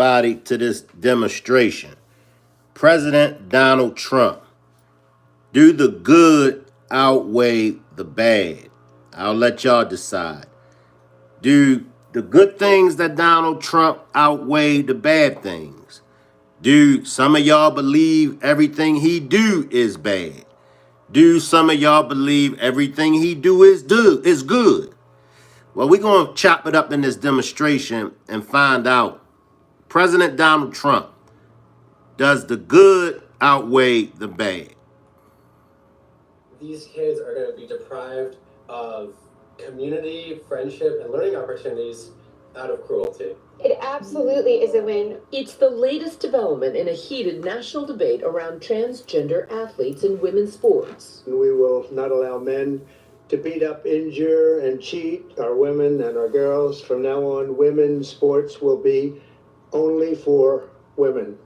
everybody to this demonstration. President Donald Trump. Do the good outweigh the bad? I'll let y'all decide. Do the good things that Donald Trump outweigh the bad things? Do some of y'all believe everything he do is bad? Do some of y'all believe everything he do is good? Well, we're going to chop it up in this demonstration and find out. President Donald Trump, does the good outweigh the bad? These kids are going to be deprived of community, friendship, and learning opportunities out of cruelty. It absolutely is a win. It's the latest development in a heated national debate around transgender athletes in women's sports. We will not allow men to beat up, injure, and cheat our women and our girls. From now on, women's sports will be only for women.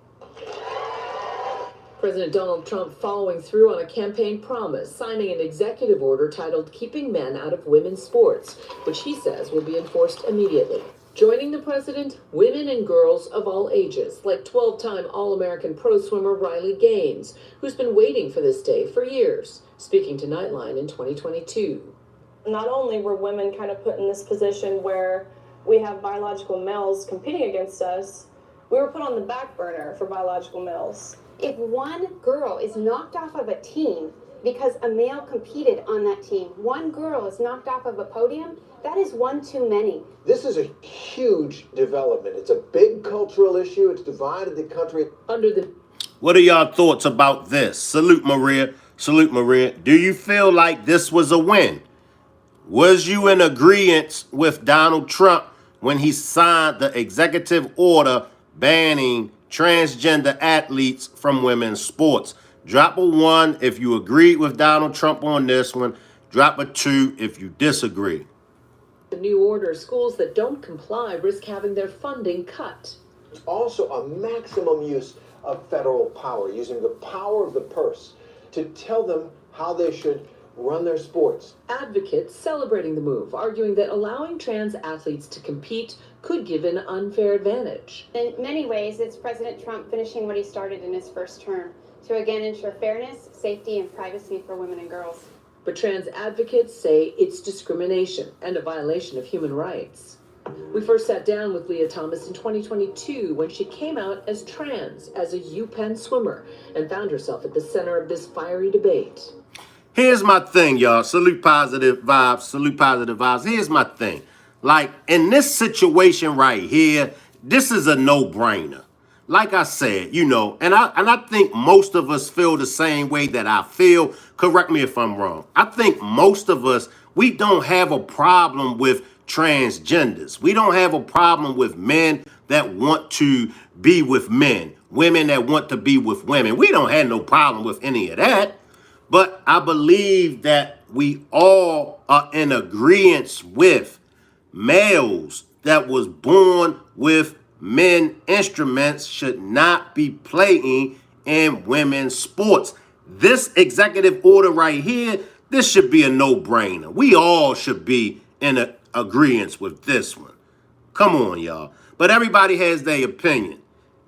President Donald Trump following through on a campaign promise, signing an executive order titled Keeping Men Out of Women's Sports, which he says will be enforced immediately. Joining the president, women and girls of all ages, like 12-time All-American pro swimmer Riley Gaines, who's been waiting for this day for years, speaking to Nightline in 2022. Not only were women kind of put in this position where we have biological males competing against us, we were put on the back burner for biological males. If one girl is knocked off of a team because a male competed on that team, one girl is knocked off of a podium, that is one too many. This is a huge development. It's a big cultural issue. It's divided the country. What are y'all thoughts about this? Salute, Maria. Salute, Maria. Do you feel like this was a win? Was you in agreement with Donald Trump when he signed the executive order banning transgender athletes from women's sports? Drop a 1 if you agreed with Donald Trump on this one. Drop a 2 if you disagree. The new order, schools that don't comply risk having their funding cut. It's also a maximum use of federal power, using the power of the purse to tell them how they should run their sports. Advocates celebrating the move, arguing that allowing trans athletes to compete could give an unfair advantage. In many ways, it's President Trump finishing what he started in his first term, to again ensure fairness, safety, and privacy for women and girls. But trans advocates say it's discrimination and a violation of human rights. We first sat down with Leah Thomas in 2022 when she came out as trans as a UPenn swimmer and found herself at the center of this fiery debate. Here's my thing, y'all. Salute positive vibes. Salute positive vibes. Here's my thing. Like, in this situation right here, this is a no-brainer. Like I said, you know, and I think most of us feel the same way that I feel. Correct me if I'm wrong. I think most of us, we don't have a problem with transgenders. We don't have a problem with men that want to be with men, women that want to be with women. We don't have no problem with any of that. But I believe that we all are in agreement with males that was born with men instruments should not be playing in women's sports. This executive order right here, this should be a no-brainer. We all should be in agreement with this one. Come on, y'all. But everybody has their opinion.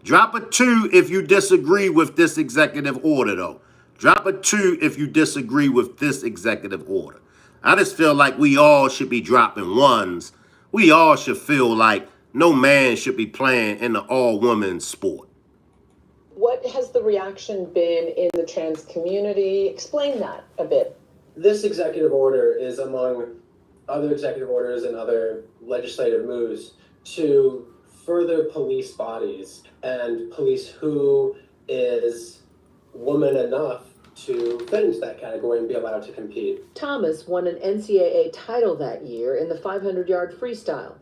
Drop a 2 if you disagree with this executive order, though. Drop a 2 if you disagree with this executive order. I just feel like we all should be dropping 1s. We all should feel like no man should be playing in the all-woman sport. What has the reaction been in the trans community? Explain that a bit. This executive order is among other executive orders and other legislative moves to further police bodies and police who is woman enough to fit into that category and be allowed to compete. Thomas won an NCAA title that year in the 500-yard freestyle.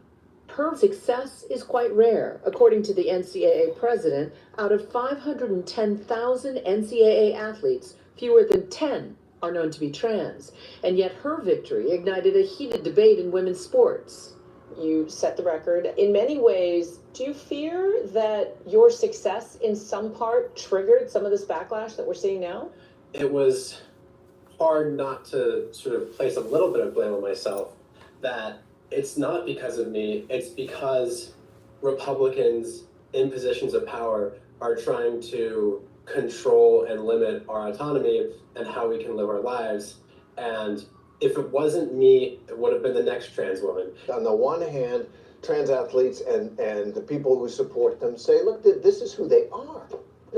Her success is quite rare. According to the NCAA president, out of 510,000 NCAA athletes, fewer than 10 are known to be trans. And yet her victory ignited a heated debate in women's sports. You set the record. In many ways, do you fear that your success in some part triggered some of this backlash that we're seeing now? It was hard not to sort of place a little bit of blame on myself that it's not because of me, it's because Republicans in positions of power are trying to control and limit our autonomy and how we can live our lives. And if it wasn't me, it would have been the next trans woman. On the one hand, trans athletes and the people who support them say, look, this is who they are.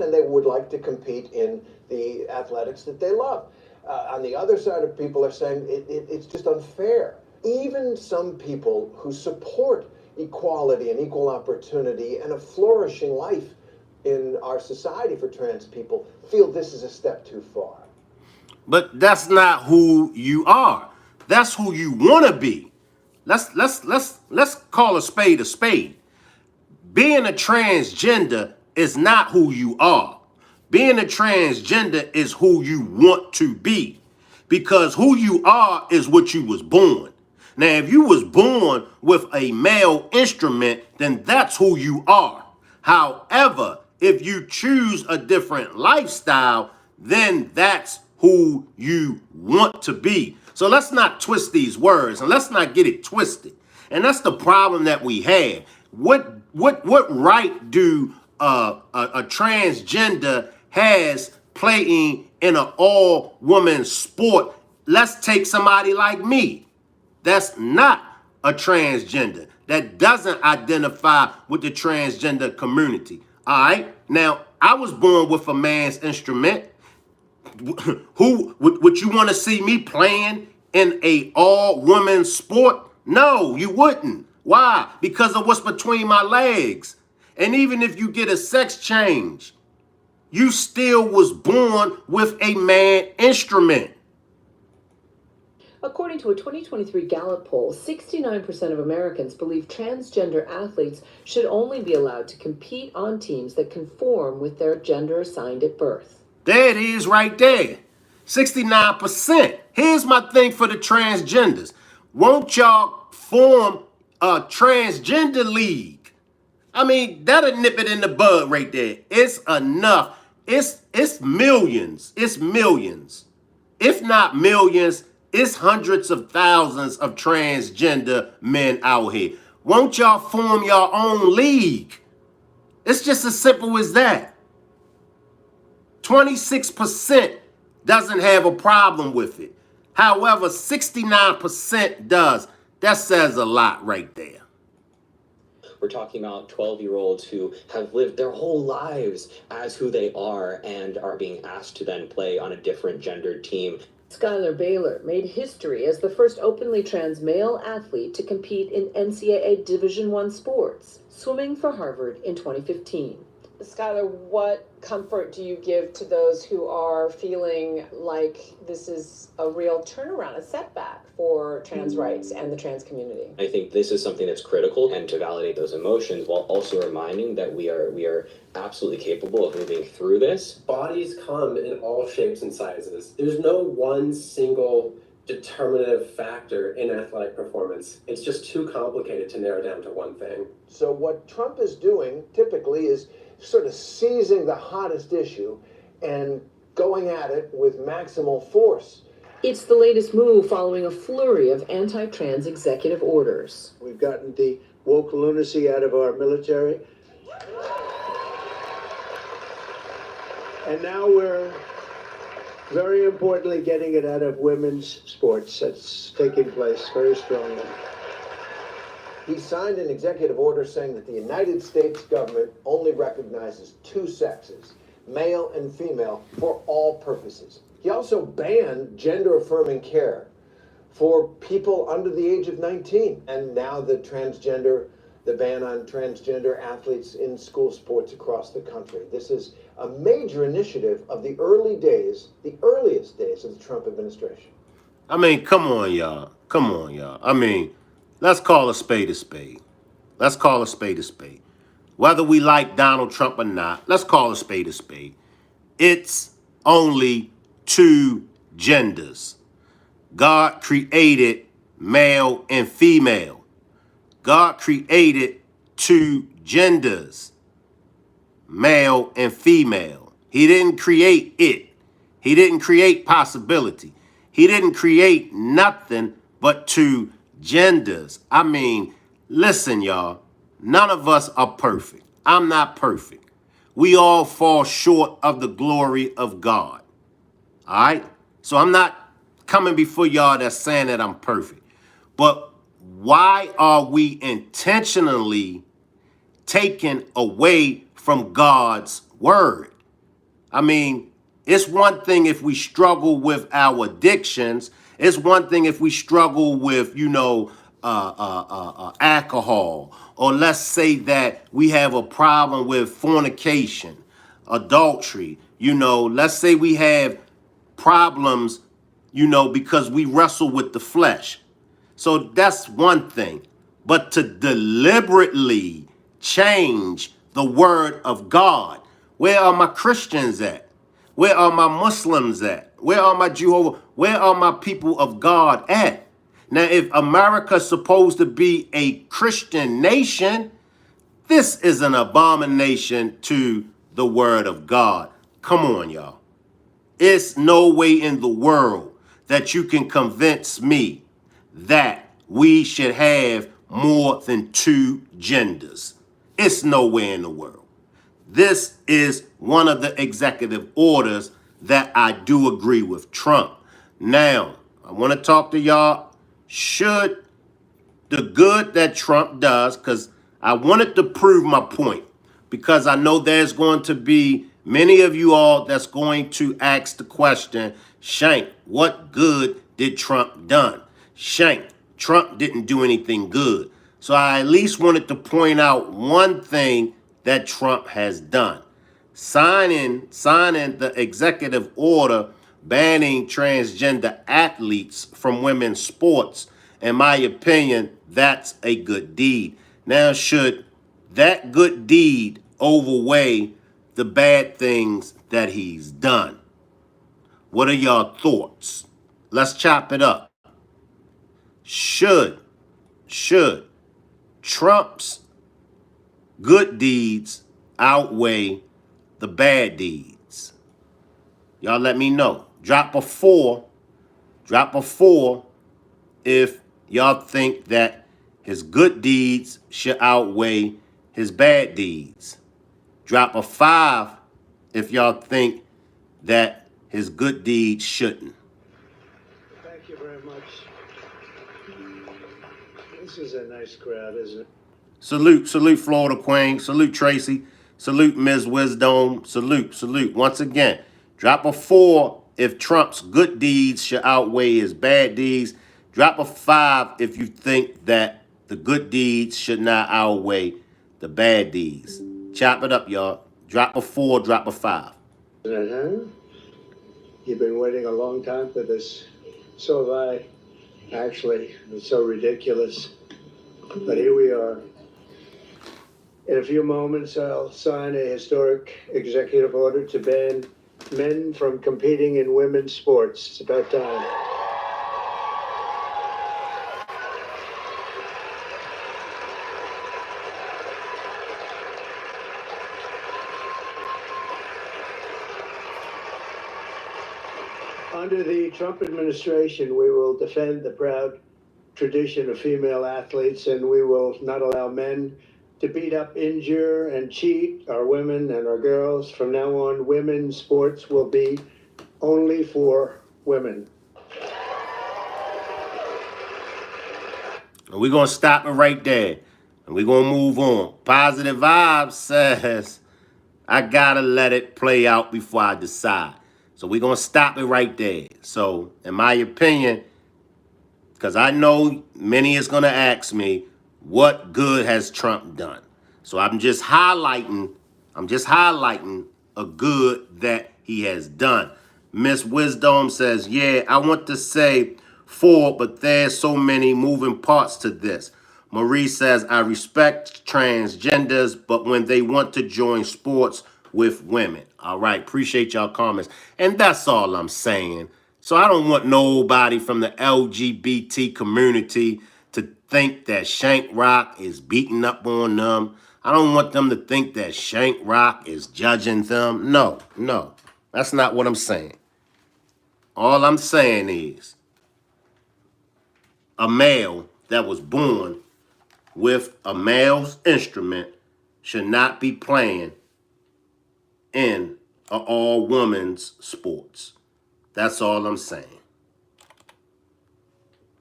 And they would like to compete in the athletics that they love. On the other side of people are saying it's just unfair. Even some people who support equality and equal opportunity and a flourishing life in our society for trans people feel this is a step too far. But that's not who you are. That's who you want to be. Let's call a spade a spade. Being a transgender is not who you are. Being a transgender is who you want to be. Because who you are is what you was born. Now, if you was born with a male instrument, then that's who you are. However, if you choose a different lifestyle, then that's who you want to be. So let's not twist these words and let's not get it twisted. And that's the problem that we have. What right do a transgender has playing in an all-woman sport? Let's take somebody like me. That's not a transgender. That doesn't identify with the transgender community. All right. Now, I was born with a man's instrument. Who would you want to see me playing in a all-woman sport? No, you wouldn't. Why? Because of what's between my legs. And even if you get a sex change, you still was born with a man instrument. According to a 2023 Gallup poll, 69% of Americans believe transgender athletes should only be allowed to compete on teams that conform with their gender assigned at birth. There it is right there. 69%. Here's my thing for the transgenders. Won't y'all form a transgender league? I mean, that'll nip it in the bud right there. It's enough. It's millions. It's millions. If not millions, it's hundreds of thousands of transgender men out here. Won't y'all form your own league? It's just as simple as that. 26% doesn't have a problem with it. However, 69% does. That says a lot right there. We're talking about 12-year-olds who have lived their whole lives as who they are and are being asked to then play on a different gendered team. Skylar Baylor made history as the first openly trans male athlete to compete in NCAA Division I sports, swimming for Harvard in 2015. Skylar, what comfort do you give to those who are feeling like this is a real turnaround, a setback for trans rights and the trans community? I think this is something that's critical, and to validate those emotions while also reminding that we are absolutely capable of moving through this. Bodies come in all shapes and sizes. There's no one single determinative factor in athletic performance. It's just too complicated to narrow down to one thing. So what Trump is doing typically is sort of seizing the hottest issue and going at it with maximal force. It's the latest move following a flurry of anti-trans executive orders. We've gotten the woke lunacy out of our military. And now we're very importantly getting it out of women's sports. That's taking place very strongly. He signed an executive order saying that the United States government only recognizes two sexes, male and female, for all purposes. He also banned gender-affirming care for people under the age of 19. And now the ban on transgender athletes in school sports across the country. This is a major initiative of the earliest days of the Trump administration. I mean, come on, y'all. Come on, y'all. I mean, let's call a spade a spade. Let's call a spade a spade. Whether we like Donald Trump or not, let's call a spade a spade. It's only two genders. God created male and female. God created two genders, male and female. He didn't create it. He didn't create possibility. He didn't create nothing but two genders. I mean, listen, y'all, none of us are perfect. I'm not perfect. We all fall short of the glory of God. All right? So I'm not coming before y'all that's saying that I'm perfect. But why are we intentionally taken away from God's word? I mean, it's one thing if we struggle with our addictions. It's one thing if we struggle with, alcohol, or let's say that we have a problem with fornication, adultery. Let's say we have problems, because we wrestle with the flesh. So that's one thing. But to deliberately change the word of God, where are my Christians at? Where are my Muslims at? Where are my Jehovah? Where are my people of God at? Now, if America's supposed to be a Christian nation, this is an abomination to the word of God. Come on, y'all. It's no way in the world that you can convince me that we should have more than two genders. It's nowhere in the world. This is one of the executive orders that I do agree with Trump. Now, I want to talk to y'all. Should the good that Trump does, because I wanted to prove my point, because I know there's going to be many of you all that's going to ask the question, Shank, what good did Trump done? Shank, Trump didn't do anything good. So I at least wanted to point out one thing that Trump has done. Signing the executive order banning transgender athletes from women's sports. In my opinion, that's a good deed. Now, should that good deed overweigh the bad things that he's done? What are your thoughts? Let's chop it up. Should Trump's good deeds outweigh the bad deeds? Y'all let me know. Drop a 4 if y'all think that his good deeds should outweigh his bad deeds. Drop a 5 if y'all think that his good deeds shouldn't. Thank you very much. This is a nice crowd, isn't it? Salute Florida Queen. Salute Tracy. Salute Ms. Wisdom. Salute. Once again, drop a 4 if Trump's good deeds should outweigh his bad deeds. Drop a 5 if you think that the good deeds should not outweigh the bad deeds. Chop it up, y'all. Drop a 4, drop a 5. Isn't it, huh? You've been waiting a long time for this. So have I. Actually, it's so ridiculous. But here we are. In a few moments, I'll sign a historic executive order to ban men from competing in women's sports. It's about time. Under the Trump administration, we will defend the proud tradition of female athletes, and we will not allow men to beat up, injure, and cheat our women and our girls. From now on, women's sports will be only for women. And we're going to stop it right there. And we're going to move on. Positive Vibes says, I got to let it play out before I decide. So we're going to stop it right there. So, in my opinion, because I know many is going to ask me, what good has Trump done? So I'm just highlighting a good that he has done. Miss Wisdom says, yeah, I want to say 4, but there's so many moving parts to this. Marie says, I respect transgenders, but when they want to join sports with women. All right, appreciate y'all comments. And that's all I'm saying. So I don't want nobody from the LGBT community to think that Shank Rock is beating up on them. I don't want them to think that Shank Rock is judging them. No, that's not what I'm saying. All I'm saying is a male that was born with a male's instrument should not be playing in an all-women's sports. That's all I'm saying.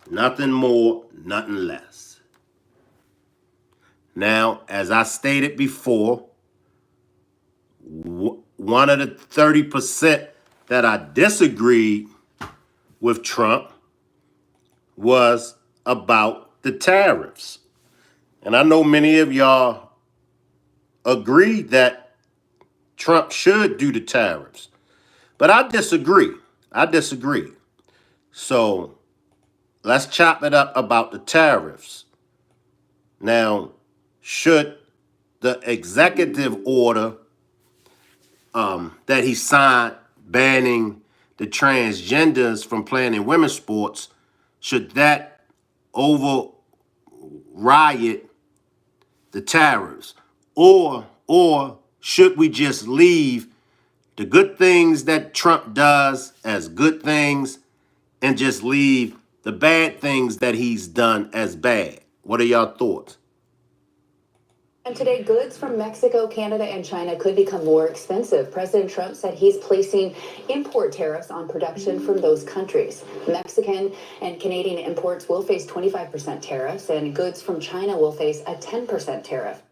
Nothing more, nothing less. Now, as I stated before, one of the 30% that I disagreed with Trump was about the tariffs. And I know many of y'all agreed that Trump should do the tariffs. But I disagree. So let's chop it up about the tariffs. Now, should the executive order that he signed banning the transgenders from playing in women's sports, should that override the tariffs? Or should we just leave the good things that Trump does as good things and just leave the bad things that he's done as bad? What are y'all thoughts? And today, goods from Mexico, Canada, and China could become more expensive. President Trump said he's placing import tariffs on production from those countries. Mexican and Canadian imports will face 25% tariffs, and goods from China will face a 10% tariff.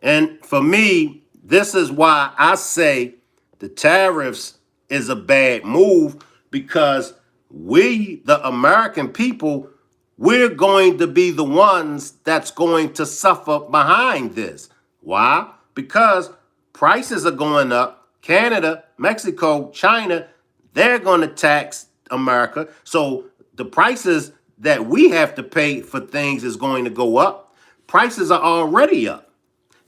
And for me, this is why I say the tariffs is a bad move, because we, the American people, we're going to be the ones that's going to suffer behind this. Why? Because prices are going up. Canada, Mexico, China, they're going to tax America. So the prices that we have to pay for things is going to go up. Prices are already up.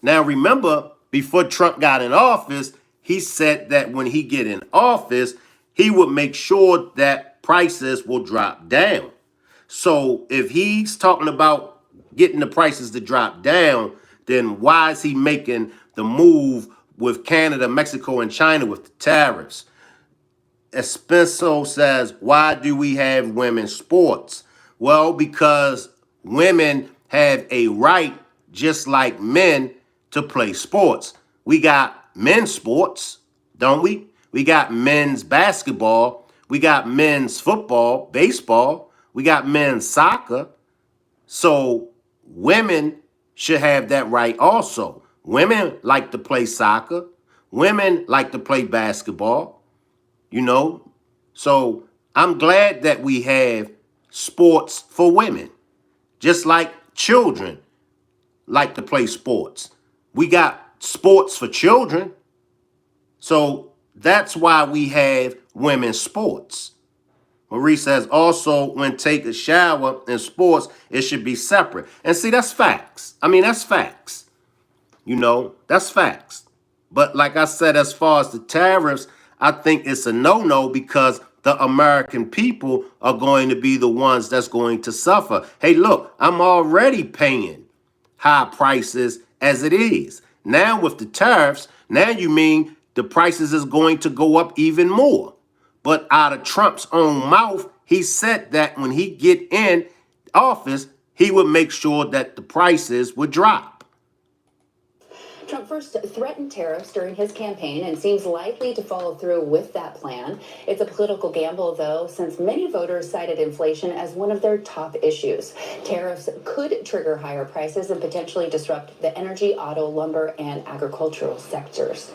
Now, remember, before Trump got in office, he said that when he get in office, he would make sure that prices will drop down. So if he's talking about getting the prices to drop down, then why is he making the move with Canada, Mexico, and China with the tariffs? Espenso says, why do we have women's sports? Well, because women have a right, just like men, to play sports. We got men's sports, don't we? We got men's basketball. We got men's football, baseball. We got men's soccer. So women should have that right also. Women like to play soccer. Women like to play basketball, you know. So I'm glad that we have sports for women, just like children like to play sports. We got sports for children. So that's why we have women's sports. Marie says, also, when take a shower in sports, it should be separate. And see, that's facts. I mean, that's facts. You know, that's facts. But like I said, as far as the tariffs, I think it's a no-no, because the American people are going to be the ones that's going to suffer. Hey, look, I'm already paying high prices as it is. Now with the tariffs, now you mean the prices is going to go up even more. But out of Trump's own mouth, he said that when he get in office, he would make sure that the prices would drop. Trump first threatened tariffs during his campaign and seems likely to follow through with that plan. It's a political gamble, though, since many voters cited inflation as one of their top issues. Tariffs could trigger higher prices and potentially disrupt the energy, auto, lumber, and agricultural sectors.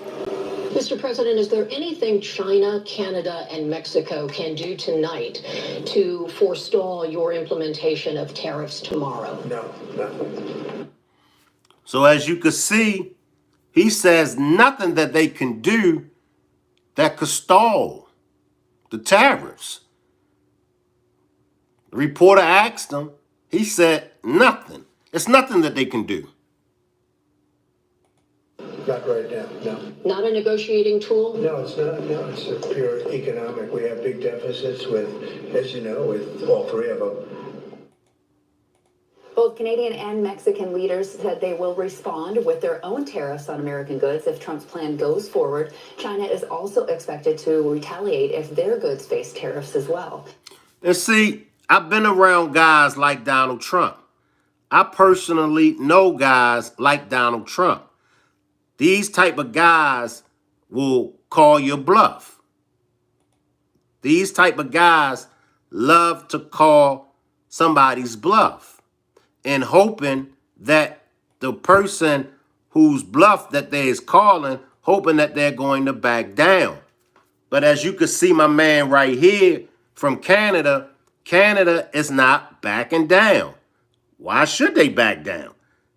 Mr. President, is there anything China, Canada, and Mexico can do tonight to forestall your implementation of tariffs tomorrow? No, nothing. So as you can see, he says nothing that they can do that could stall the tariffs. The reporter asked him. He said nothing. It's nothing that they can do. Not right now, no. Not a negotiating tool? No, it's not. No, it's a pure economic. We have big deficits with, as you know, with all three of them. Both Canadian and Mexican leaders said they will respond with their own tariffs on American goods if Trump's plan goes forward. China is also expected to retaliate if their goods face tariffs as well. And see, I've been around guys like Donald Trump. I personally know guys like Donald Trump. These type of guys will call your bluff. These type of guys love to call somebody's bluff and hoping that the person whose bluff that they is calling, hoping that they're going to back down. But as you can see, my man right here from Canada, Canada is not backing down. Why should they back down?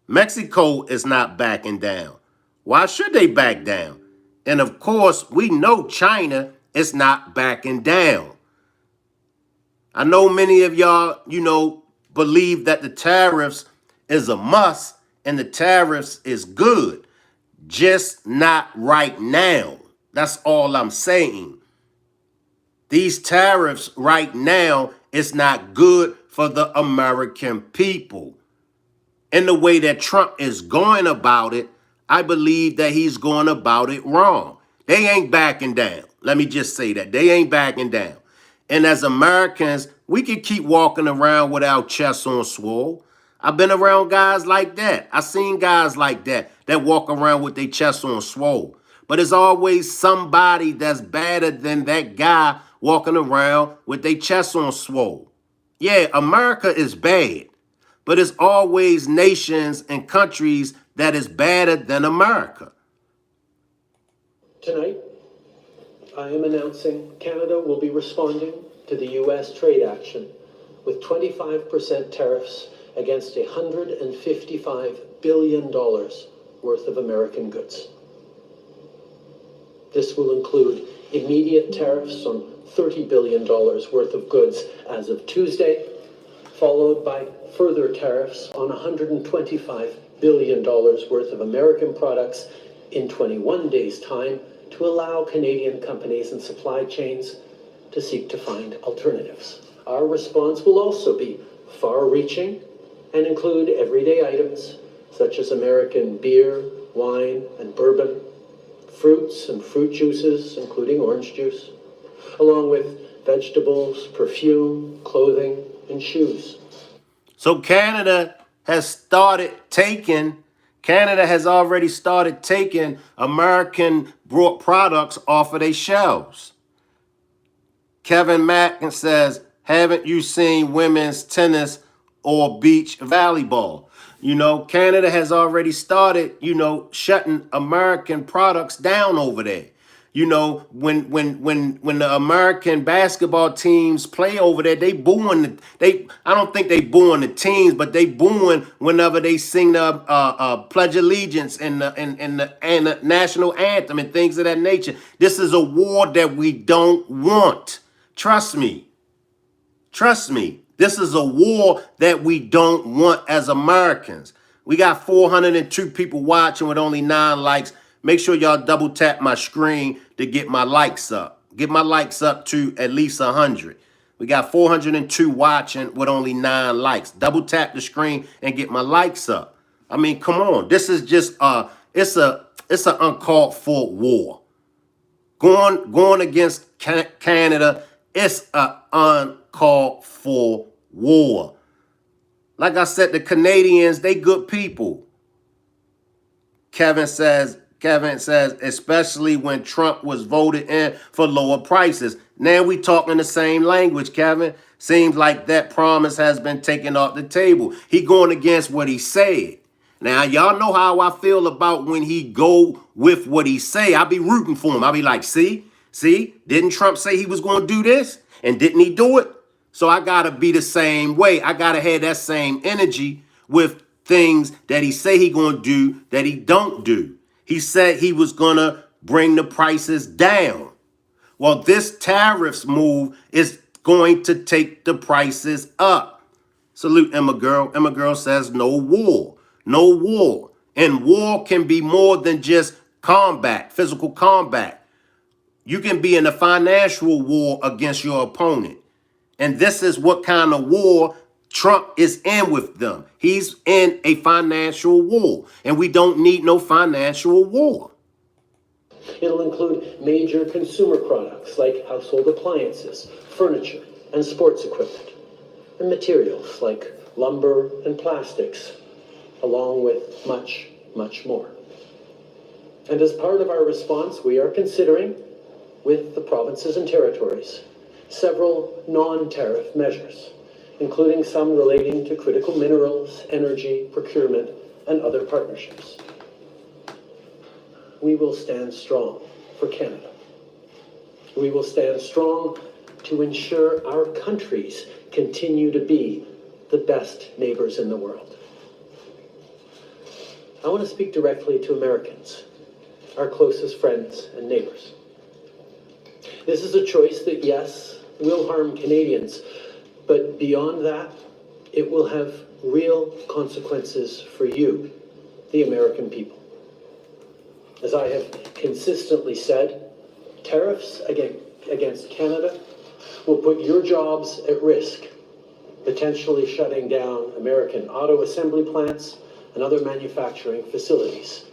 Mexico is not backing down. Why should they back down? And of course, we know China is not backing down. I know many of y'all, believe that the tariffs is a must and the tariffs is good. Just not right now. That's all I'm saying. These tariffs right now is not good for the American people. And the way that Trump is going about it, I believe that he's going about it wrong. They ain't backing down. Let me just say that. They ain't backing down. And as Americans, we can keep walking around with our chests on swole. I've been around guys like that. I've seen guys like that walk around with their chests on swole. But there's always somebody that's badder than that guy walking around with their chest on swole. Yeah, America is bad. But it's always nations and countries that is badder than America. Tonight, I am announcing Canada will be responding to the U.S. trade action with 25% tariffs against $155 billion worth of American goods. This will include immediate tariffs on $30 billion worth of goods as of Tuesday, followed by further tariffs on $125 billion worth of American products in 21 days' time to allow Canadian companies and supply chains to seek to find alternatives. Our response will also be far-reaching and include everyday items such as American beer, wine, and bourbon, fruits and fruit juices, including orange juice, along with vegetables, perfume, clothing, and shoes. So Canada has already started taking American brought products off of their shelves. Kevin Mackin says, haven't you seen women's tennis or beach volleyball? Canada has already started, shutting American products down over there. When the American basketball teams play over there, they booing. I don't think they booing the teams, but they booing whenever they sing the Pledge of Allegiance and the national anthem and things of that nature. This is a war that we don't want. Trust me. This is a war that we don't want as Americans. We got 402 people watching with only 9 likes. Make sure y'all double tap my screen to get my likes up. Get my likes up to at least 100. We got 402 watching with only 9 likes. Double tap the screen and get my likes up. I mean, come on. This is just it's an uncalled for war. Going against Canada, it's an uncalled for war. Like I said, the Canadians, they good people. Kevin says, especially when Trump was voted in for lower prices. Now we talking the same language, Kevin. Seems like that promise has been taken off the table. He going against what he said. Now, y'all know how I feel about when he go with what he say. I be rooting for him. I be like, see, didn't Trump say he was going to do this? And didn't he do it? So I got to be the same way. I got to have that same energy with things that he say he going to do that he don't do. He said he was going to bring the prices down. Well, this tariffs move is going to take the prices up. Salute Emma Girl. Emma Girl says no war. No war. And war can be more than just combat, physical combat. You can be in a financial war against your opponent. And this is what kind of war Trump is in with them. He's in a financial war. And we don't need no financial war. It'll include major consumer products like household appliances, furniture, and sports equipment, and materials like lumber and plastics, along with much, much more. And as part of our response, we are considering, with the provinces and territories, several non-tariff measures, including some relating to critical minerals, energy, procurement, and other partnerships. We will stand strong for Canada. We will stand strong to ensure our countries continue to be the best neighbors in the world. I want to speak directly to Americans, our closest friends and neighbors. This is a choice that, yes, will harm Canadians, but beyond that, it will have real consequences for you, the American people. As I have consistently said, tariffs against Canada will put your jobs at risk, potentially shutting down American auto assembly plants and other manufacturing facilities.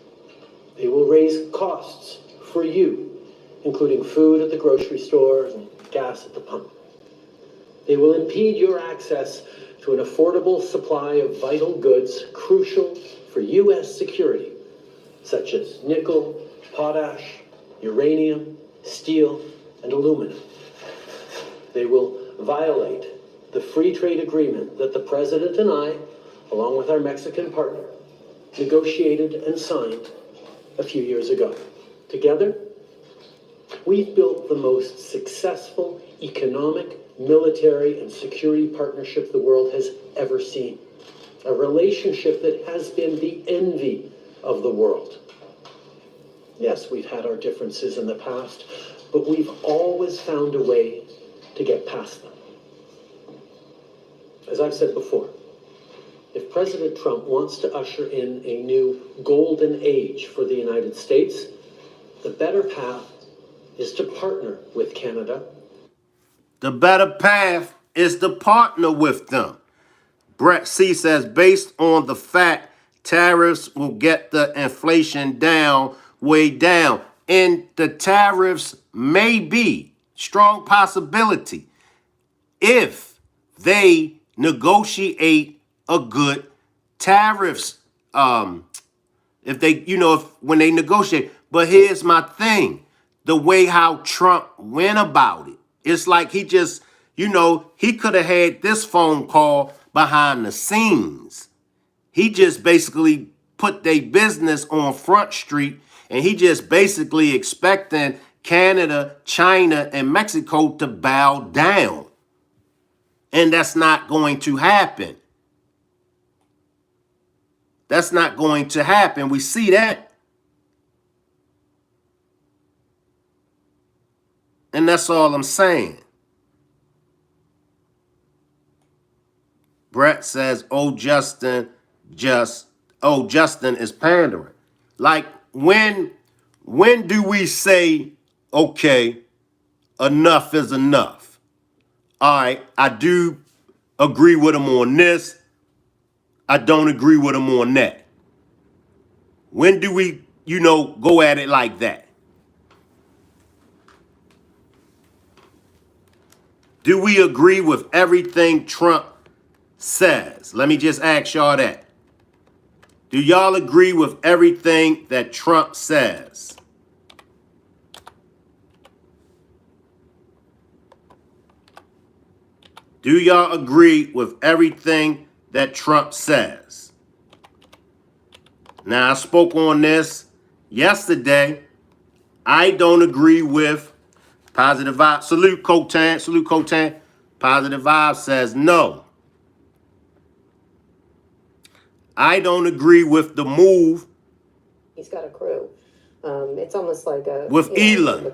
They will raise costs for you, including food at the grocery store and gas at the pump. They will impede your access to an affordable supply of vital goods crucial for U.S. security, such as nickel, potash, uranium, steel, and aluminum. They will violate the free trade agreement that the President and I, along with our Mexican partner, negotiated and signed a few years ago. Together, we've built the most successful economic, military, and security partnership the world has ever seen. A relationship that has been the envy of the world. Yes, we've had our differences in the past, but we've always found a way to get past them. As I've said before, if President Trump wants to usher in a new golden age for the United States, the better path is to partner with Canada. The better path is to partner with them. Brett C says, based on the fact tariffs will get the inflation down, way down. And the tariffs may be strong possibility if they negotiate a good tariffs. If they, when they negotiate. But here's my thing. The way how Trump went about it. It's like he just, he could have had this phone call behind the scenes. He just basically put their business on Front Street, and he just basically expecting Canada, China, and Mexico to bow down. And that's not going to happen. That's not going to happen. We see that. And that's all I'm saying. Brett says, Justin is pandering. Like, when do we say, okay, enough is enough? All right, I do agree with him on this. I don't agree with him on that. When do we, go at it like that? Do we agree with everything Trump says? Let me just ask y'all that. Do y'all agree with everything that Trump says? Do y'all agree with everything that Trump says? Now, I spoke on this yesterday. I don't agree with Positive Vibe. Salute, Cotan. Salute, Cotan. Positive Vibe says no. I don't agree with the move. He's got a crew. It's almost like a... With Elon.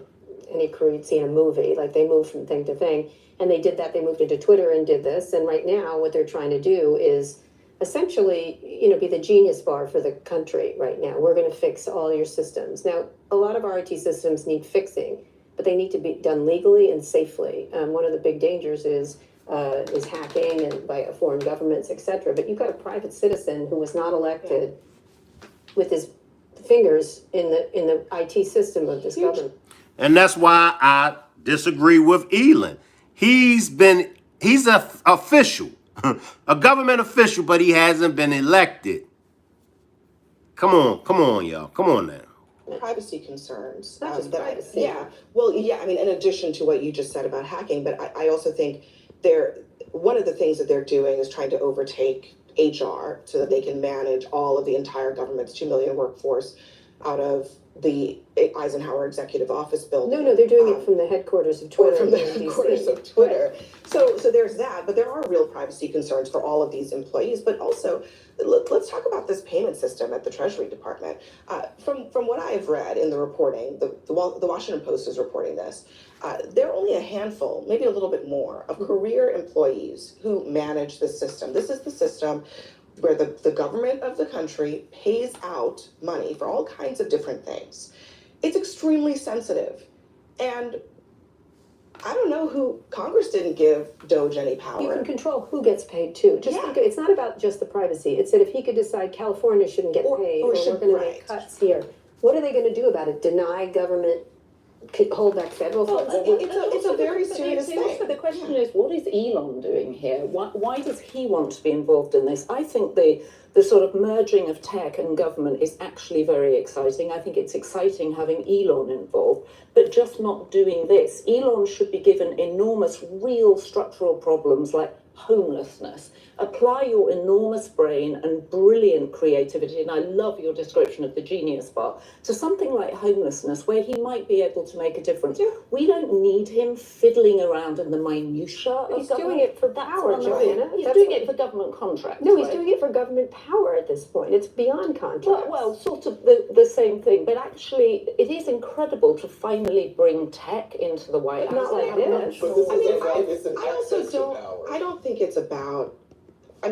Any crew you'd see in a movie. Like, they move from thing to thing. And they did that. They moved into Twitter and did this. And right now, what they're trying to do is essentially, be the genius bar for the country right now. We're going to fix all your systems. Now, a lot of our IT systems need fixing, but they need to be done legally and safely. One of the big dangers is hacking and by foreign governments, etc. But you've got a private citizen who was not elected with his fingers in the IT system of this government. And that's why I disagree with Elon. He's an official, a government official, but he hasn't been elected. Come on, y'all. Come on now. department. privacy concerns. Not just that privacy. Yeah. Well, yeah. I mean, in addition to what you just said about hacking, but I also think one of the things that they're doing is trying to overtake HR so that they can manage all of the entire government's 2 million workforce out of the Eisenhower Executive Office building. No, they're doing it from the headquarters of Twitter. Or from the in headquarters DC. of Twitter. So there's that, but there are real privacy concerns for all of these employees. But also, let's talk about this payment system at the Treasury Department. From what I have read in the reporting, the Washington Post is reporting this. There are only a handful, maybe a little bit more, of career employees who manage this system. This is the system where the government of the country pays out money for all kinds of different things. It's extremely sensitive. And I don't know who Congress didn't give DOGE any power. You can control who gets paid too. It's not about just the privacy. It's that if he could decide California shouldn't get paid, or we're going to make cuts here, what are they going to do about it? Deny government, hold back federal funds? It's a very serious thing. Also, the question is, what is Elon doing here? Why does he want to be involved in this? I think the sort of merging of tech and government is actually very exciting. I think it's exciting having Elon involved, but just not doing this. Elon should be given enormous, real structural problems like homelessness. Apply your enormous brain and brilliant creativity, and I love your description of the genius bar, to something like homelessness, where he might be able to make a difference. Yeah. We don't need him fiddling around in the minutiae of He's government. doing it for power, Joanna. He's doing it for government contracts. No, he's right? doing it for government power at this point. It's beyond contracts. Well, sort of the same thing, but actually, it is incredible to finally bring tech into the White House. Not like this. I don't think it's about. I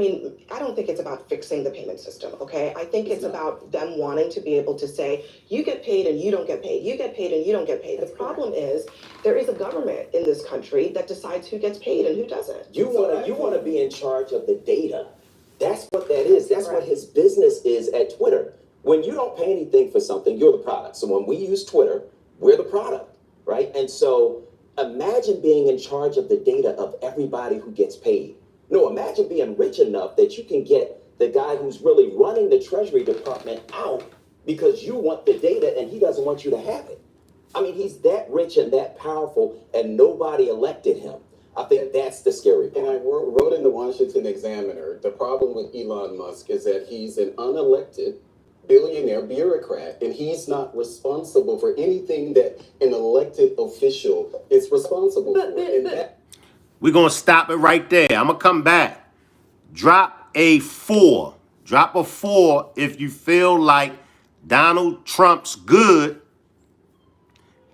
don't think it's about fixing the payment system, okay? I think it's about them wanting to be able to say, you get paid and you don't get paid. You get paid and you don't get paid. The problem is there is a government in this country that decides who gets paid and who doesn't. You want to be in charge of the data. That's what that is. That's what his business is at Twitter. When you don't pay anything for something, you're the product. So when we use Twitter, we're the product, right? And so imagine being in charge of the data of everybody who gets paid. No, imagine being rich enough that you can get the guy who's really running the Treasury Department out because you want the data and he doesn't want you to have it. I mean, he's that rich and that powerful and nobody elected him. I think that's the scary part. And I wrote in the Washington Examiner, the problem with Elon Musk is that he's an unelected billionaire bureaucrat, and he's not responsible for anything that an elected official is responsible for. We're going to stop it right there. I'm going to come back. Drop a 4. Drop a 4 if you feel like Donald Trump's good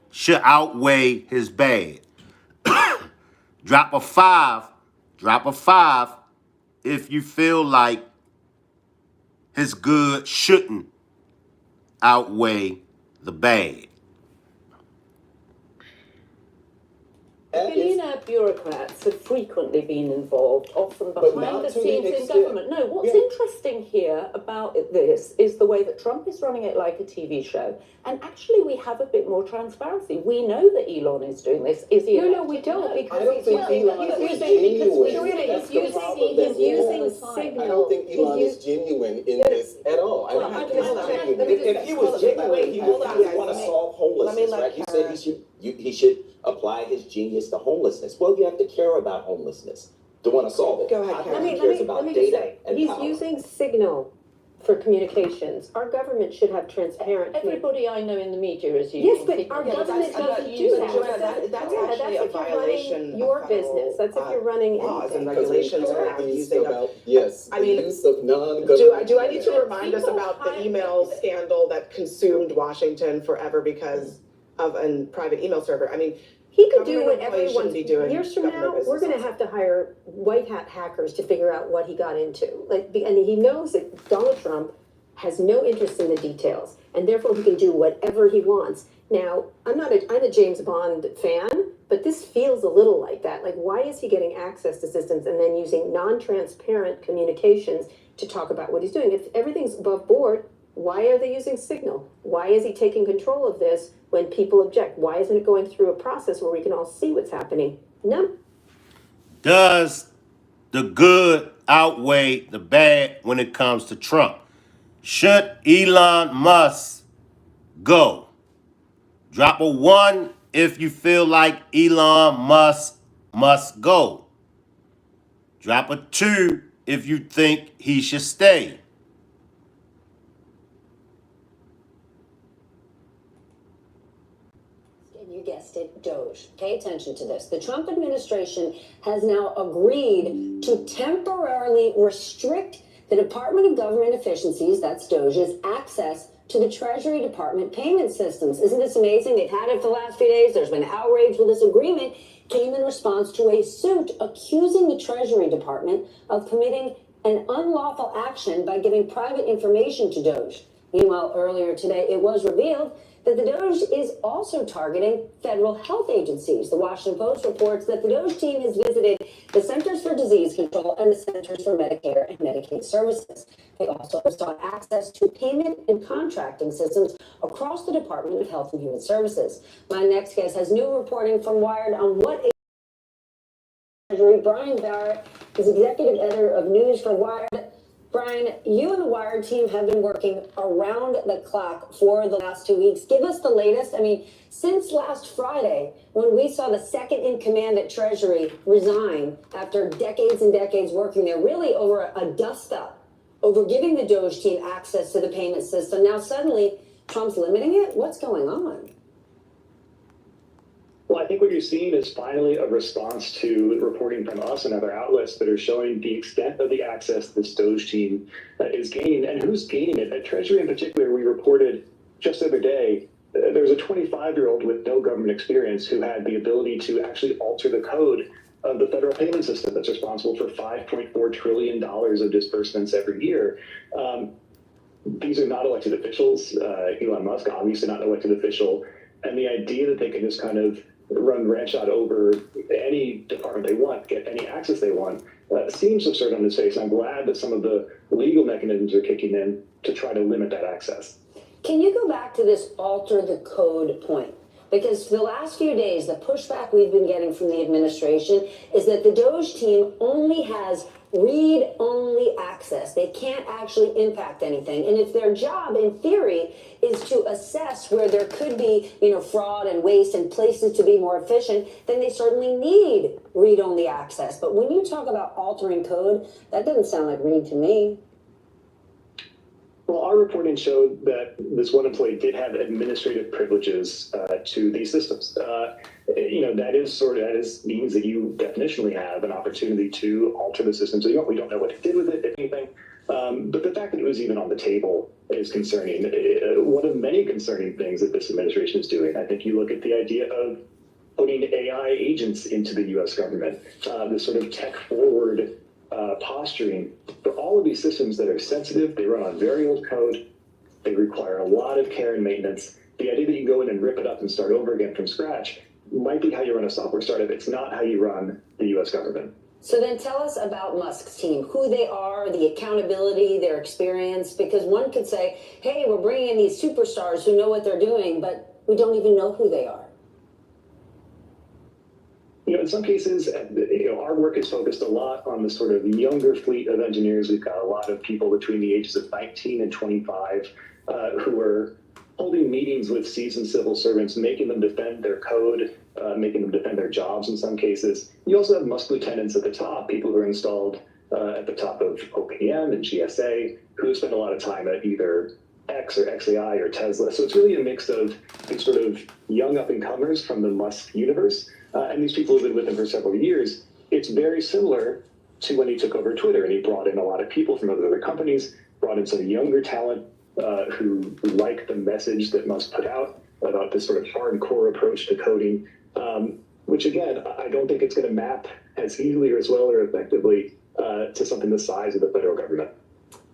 should outweigh his bad. Drop a 5. Drop a 5 if you feel like his good shouldn't outweigh the bad. Billionaire bureaucrats have frequently been involved, often behind the scenes in government. No, what's interesting here about this is the way that Trump is running it like a TV show. And actually, we have a bit more transparency. We know that Elon is doing this. Is he? No, we don't, because I don't think Elon is genuine. He's using Signal. I don't think Elon is genuine in this at all. I don't think he's genuine. If he was genuine, he would want to solve homelessness, right? He said he should apply his genius to homelessness. Well, you have to care about homelessness to want to solve it. Go ahead, Karen. He cares about data and He's power. using Signal for communications. Our government should have transparent. Everybody I know in the media is using. Yes, but our government doesn't do that. That's actually a violation of your business. That's if you're running laws and anything. regulations around using about the use of non-government. Do I need to remind us about the email scandal that consumed Washington forever because of a private email server? I mean, he could do whatever he wants. Be doing years from now, we're going to have to hire white hat hackers to figure out what he got into. And he knows that Donald Trump has no interest in the details, and therefore he can do whatever he wants. Now, I'm a James Bond fan, but this feels a little like that. Like, why is he getting access to systems and then using non-transparent communications to talk about what he's doing? If everything's above board, why are they using Signal? Why is he taking control of this when people object? Why isn't it going through a process where we can all see what's happening? No. Does the good outweigh the bad when it comes to Trump? Should Elon Musk Go. Drop a 1 if you feel like Elon Musk must go. Drop a 2 if you think he should stay. You guessed it, DOGE. Pay attention to this. The Trump administration has now agreed to temporarily restrict the Department of Government Efficiencies, that's DOGE's, access to the Treasury Department payment systems. Isn't this amazing? They've had it for the last few days. There's been outrage. Well, this agreement came in response to a suit accusing the Treasury Department of committing an unlawful action by giving private information to DOGE. Meanwhile, earlier today, it was revealed that the DOGE is also targeting federal health agencies. The Washington Post reports that the DOGE team has visited the Centers for Disease Control and the Centers for Medicare and Medicaid Services. They also sought access to payment and contracting systems across the Department of Health and Human Services. My next guest has new reporting from Wired on what Treasury. Brian Barrett is executive editor of news for Wired. Brian, you and the Wired team have been working around the clock for the last 2 weeks. Give us the latest. I mean, since last Friday, when we saw the second in command at Treasury resign after decades and decades working there, really over a dust-up, over giving the DOGE team access to the payment system. Now suddenly, Trump's limiting it? What's going on? Well, I think what you're seeing is finally a response to reporting from us and other outlets that are showing the extent of the access this DOGE team is gaining and who's gaining it. At Treasury in particular, we reported just the other day, there was a 25-year-old with no government experience who had the ability to actually alter the code of the federal payment system that's responsible for $5.4 trillion of disbursements every year. These are not elected officials. Elon Musk, obviously not an elected official. And the idea that they can just kind of run grandshot over any department they want, get any access they want, seems absurd on its face. I'm glad that some of the legal mechanisms are kicking in to try to limit that access. Can you go back to this alter the code point? Because for the last few days, the pushback we've been getting from the administration is that the DOGE team only has read-only access. They can't actually impact anything. And if their job, in theory, is to assess where there could be, fraud and waste and places to be more efficient, then they certainly need read-only access. But when you talk about altering code, that doesn't sound like read to me. Well, our reporting showed that this one employee did have administrative privileges to these systems. That means that you definitionally have an opportunity to alter the systems. We don't know what it did with it, if anything. But the fact that it was even on the table is concerning. One of many concerning things that this administration is doing. I think you look at the idea of putting AI agents into the U.S. government, this sort of tech-forward posturing for all of these systems that are sensitive. They run on very old code. They require a lot of care and maintenance. The idea that you can go in and rip it up and start over again from scratch might be how you run a software startup. It's not how you run the U.S. government. So then tell us about Musk's team, who they are, the accountability, their experience, because one could say, hey, we're bringing in these superstars who know what they're doing, but we don't even know who they are. In some cases, our work is focused a lot on the sort of younger fleet of engineers. We've got a lot of people between the ages of 19 and 25 who are holding meetings with seasoned civil servants, making them defend their code, making them defend their jobs in some cases. You also have Musk lieutenants at the top, people who are installed at the top of OPM and GSA, who spend a lot of time at either X or XAI or Tesla. So it's really a mix of these sort of young up-and-comers from the Musk universe, and these people have been with him for several years. It's very similar to when he took over Twitter, and he brought in a lot of people from other companies, brought in some younger talent who like the message that Musk put out about this sort of hardcore approach to coding, which again, I don't think it's going to map as easily or as well or effectively to something the size of the federal government.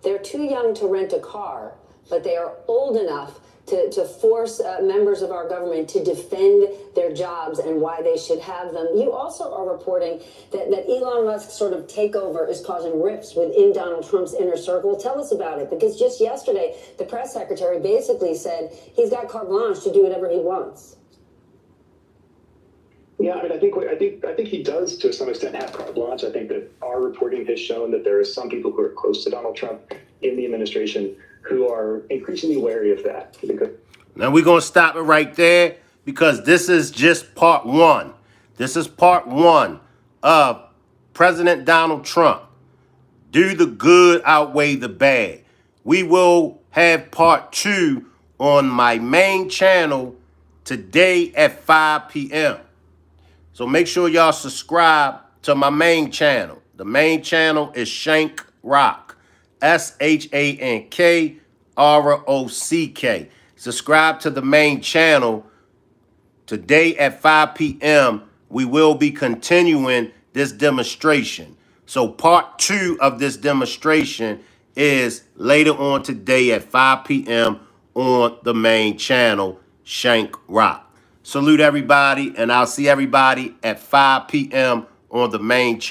They're too young to rent a car, but they are old enough to force members of our government to defend their jobs and why they should have them. You also are reporting that Elon Musk's sort of takeover is causing rifts within Donald Trump's inner circle. Tell us about it, because just yesterday, the press secretary basically said he's got carte blanche to do whatever he wants. Yeah, I think he does to some extent have carte blanche. I think that our reporting has shown that there are some people who are close to Donald Trump in the administration who are increasingly wary of that. Now we're going to stop it right there because this is just part one. This is part one of President Donald Trump. Do the good outweigh the bad. We will have part two on my main channel today at 5 p.m. So make sure y'all subscribe to my main channel. The main channel is Shank Rock. SHANKROCK. Subscribe to the main channel. Today at 5 p.m., we will be continuing this demonstration. So part two of this demonstration is later on today at 5 p.m. on the main channel, Shank Rock. Salute everybody, and I'll see everybody at 5 p.m. on the main channel.